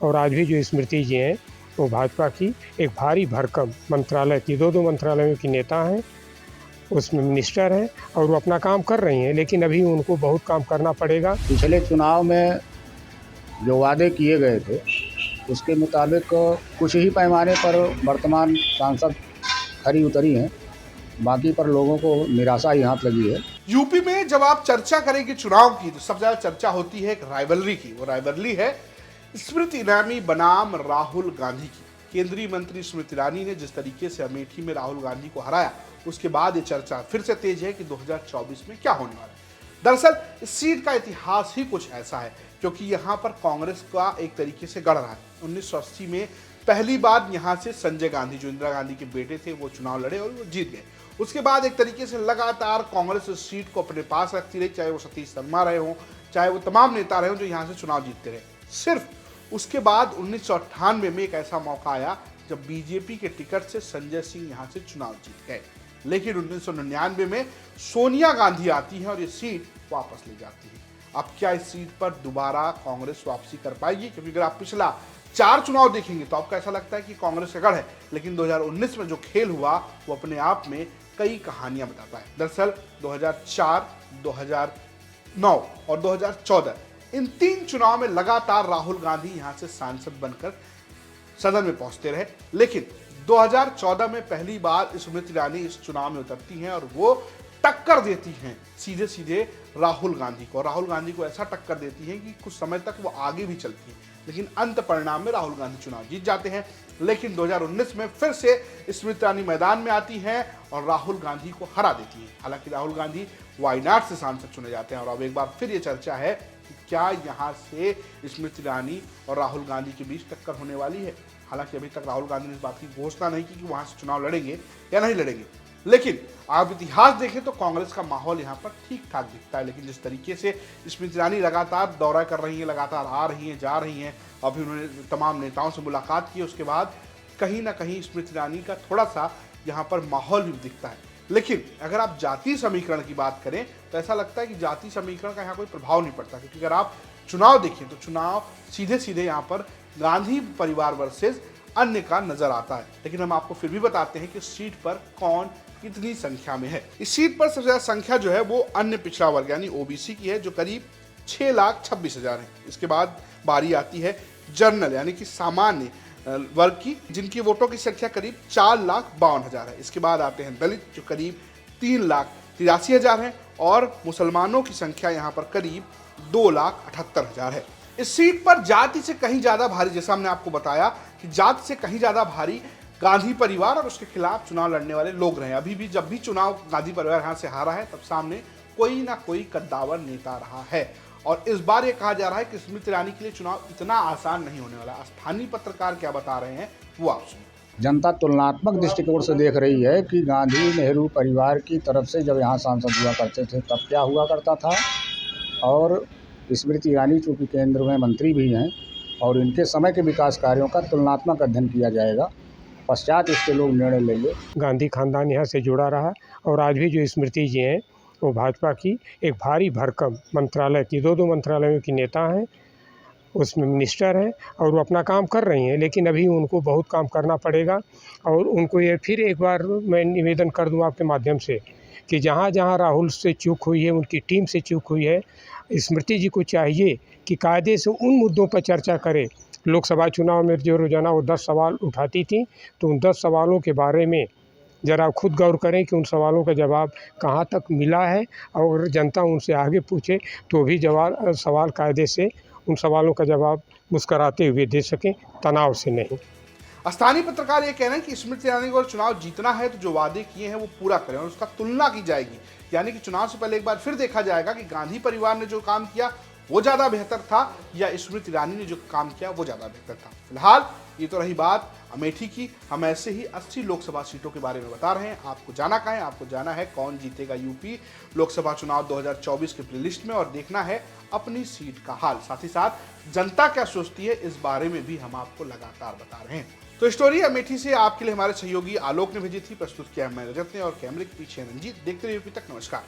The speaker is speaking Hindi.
और आज भी जो स्मृति जी हैं वो भाजपा की एक भारी भरकम मंत्रालय की दो मंत्रालयों की नेता हैं, उसमें मिनिस्टर हैं और वो अपना काम कर रही हैं, लेकिन अभी उनको बहुत काम करना पड़ेगा। पिछले चुनाव में जो वादे किए गए थे उसके मुताबिक कुछ ही पैमाने पर वर्तमान सांसद खरी उतरी हैं, बाकी पर लोगों को निराशा ही हाथ लगी है। यूपी में जब आप चर्चा करेंगे चुनाव की तो सबसे ज्यादा चर्चा होती है एक राइवलरी की। वो राइवलरी है स्मृति ईरानी बनाम राहुल गांधी की। केंद्रीय मंत्री स्मृति ईरानी ने जिस तरीके से अमेठी में राहुल गांधी को हराया, उसके बाद ये चर्चा फिर से तेज है कि 2024 में क्या होने वाला है। दरअसल इस सीट का इतिहास ही कुछ ऐसा है, क्योंकि यहाँ पर कांग्रेस का एक तरीके से गढ़ रहा है। 1980 में पहली बार यहाँ से संजय गांधी, जो इंदिरा गांधी के बेटे थे, वो चुनाव लड़े और वो जीत गए। उसके बाद एक तरीके से लगातार कांग्रेस इस सीट को अपने पास रखती रही, चाहे वो सतीश शर्मा रहे हों, चाहे वो तमाम नेता रहे हों जो यहाँ से चुनाव जीतते रहे। सिर्फ उसके बाद 1998 में एक ऐसा मौका आया जब बीजेपी के टिकट से संजय सिंह यहाँ से चुनाव जीत गए, लेकिन 1999 में सोनिया गांधी आती है और ये सीट वापस ले जाती है। अब क्या इस सीट पर दोबारा कांग्रेस वापसी कर पाएगी? क्योंकि अगर आप पिछला 4 चुनाव देखेंगे तो आपको ऐसा लगता है कि कांग्रेस का गढ़ है, लेकिन 2019 में जो खेल हुआ वो अपने आप में कई कहानियां बताता है। दरअसल 2004, 2009 और 2014 इन 3 चुनाव में लगातार राहुल गांधी यहां से सांसद बनकर सदन में पहुंचते रहे, लेकिन 2014 में पहली बार स्मृति ईरानी इस चुनाव में उतरती हैं और वो टक्कर देती हैं सीधे सीधे राहुल गांधी को। राहुल गांधी को ऐसा टक्कर देती हैं कि कुछ समय तक वो आगे भी चलती हैं, लेकिन अंत परिणाम में राहुल गांधी चुनाव जीत जाते हैं। लेकिन 2019 में फिर से स्मृति ईरानी मैदान में आती हैं और राहुल गांधी को हरा देती हैं। हालांकि राहुल गांधी वायनाड से सांसद चुने जाते हैं और अब एक बार फिर ये चर्चा है कि क्या यहाँ से स्मृति ईरानी और राहुल गांधी के बीच टक्कर होने वाली है। हालांकि अभी तक राहुल गांधी ने इस बात की घोषणा नहीं की कि वहां से चुनाव लड़ेंगे या नहीं लड़ेंगे, लेकिन आप इतिहास देखें तो कांग्रेस का माहौल यहाँ पर ठीक ठाक दिखता है। लेकिन जिस तरीके से स्मृति ईरानी लगातार दौरा कर रही हैं, लगातार आ रही हैं, जा रही हैं, अभी उन्होंने तमाम नेताओं से मुलाकात की, उसके बाद कहीं ना कहीं स्मृति ईरानी का थोड़ा सा यहाँ पर माहौल भी दिखता है। लेकिन अगर आप जातीय समीकरण की बात करें तो ऐसा लगता है कि जातीय समीकरण का यहाँ कोई प्रभाव नहीं पड़ता, क्योंकि अगर आप चुनाव देखें तो चुनाव सीधे सीधे यहाँ पर गांधी परिवार वर्सेस अन्य का नजर आता है। लेकिन हम आपको फिर भी बताते हैं कि इस सीट पर कौन कितनी संख्या में है। इस सीट पर सबसे ज्यादा संख्या जो है वो अन्य पिछड़ा वर्ग यानी ओबीसी की है, जो करीब 6,26,000 है। इसके बाद बारी आती है जनरल यानी कि सामान्य वर्ग की, जिनकी वोटों की संख्या करीब 4,52,000 है। इसके बाद आते हैं दलित, जो करीब 3,83,000 है, और मुसलमानों की संख्या यहाँ पर करीब 2,78,000 है। इस सीट पर जाति से कहीं ज्यादा भारी, जैसा हमने आपको बताया कि जाति से कहीं ज्यादा भारी गांधी परिवार और उसके खिलाफ चुनाव लड़ने वाले लोग रहे। अभी भी जब भी चुनाव गांधी परिवार यहां से हारा है, तब सामने कोई ना कोई कद्दावर नेता रहा है। और इस बार ये कहा जा रहा है कि स्मृति ईरानी के लिए चुनाव इतना आसान नहीं होने वाला। स्थानीय पत्रकार क्या बता रहे हैं वो आप सुनिए। जनता तुलनात्मक दृष्टिकोण से देख रही है कि गांधी नेहरू परिवार की तरफ से जब यहाँ सांसद हुआ करते थे तब क्या हुआ करता था, और स्मृति ईरानी चूँकि केंद्र में मंत्री भी हैं और इनके समय के विकास कार्यों का तुलनात्मक अध्ययन किया जाएगा, पश्चात इसके लोग निर्णय लेंगे। गांधी खानदान यहाँ से जुड़ा रहा और आज भी जो स्मृति जी हैं वो भाजपा की एक भारी भरकम मंत्रालय की दो मंत्रालयों की नेता हैं, उसमें मिनिस्टर हैं और वो अपना काम कर रही हैं, लेकिन अभी उनको बहुत काम करना पड़ेगा। और उनको ये फिर एक बार मैं निवेदन कर दूं आपके माध्यम से कि जहाँ जहाँ राहुल से चूक हुई है, उनकी टीम से चूक हुई है, स्मृति जी को चाहिए कि कायदे से उन मुद्दों पर चर्चा करें। लोकसभा चुनाव में जो रोजाना वो 10 सवाल उठाती थी, तो उन 10 सवालों के बारे में ज़रा खुद गौर करें कि उन सवालों का जवाब कहाँ तक मिला है, और जनता उनसे आगे पूछे तो भी सवाल कायदे से उन सवालों का जवाब मुस्कराते हुए दे सकें, तनाव से नहीं। स्थानीय पत्रकार ये कह रहे हैं कि स्मृति ईरानी को चुनाव जीतना है तो जो वादे किए हैं वो पूरा करें और उसका तुलना की जाएगी। यानी कि चुनाव से पहले एक बार फिर देखा जाएगा कि गांधी परिवार ने जो काम किया वो ज्यादा बेहतर था या स्मृति ईरानी ने जो काम किया वो ज्यादा बेहतर था। फिलहाल ये तो रही बात अमेठी की। हम ऐसे ही 80 लोकसभा सीटों के बारे में बता रहे हैं। आपको जाना कहाँ है? आपको जाना है कौन जीतेगा यूपी लोकसभा चुनाव 2024 के प्लेलिस्ट में, और देखना है अपनी सीट का हाल। साथ ही साथ जनता क्या सोचती है इस बारे में भी हम आपको लगातार बता रहे हैं। तो स्टोरी अमेठी से आपके लिए हमारे सहयोगी आलोक ने भेजी थी, प्रस्तुत किया है मैं रजत ने, और कैमरे के पीछे रंजीत। देखते रहिए यूपी तक। नमस्कार।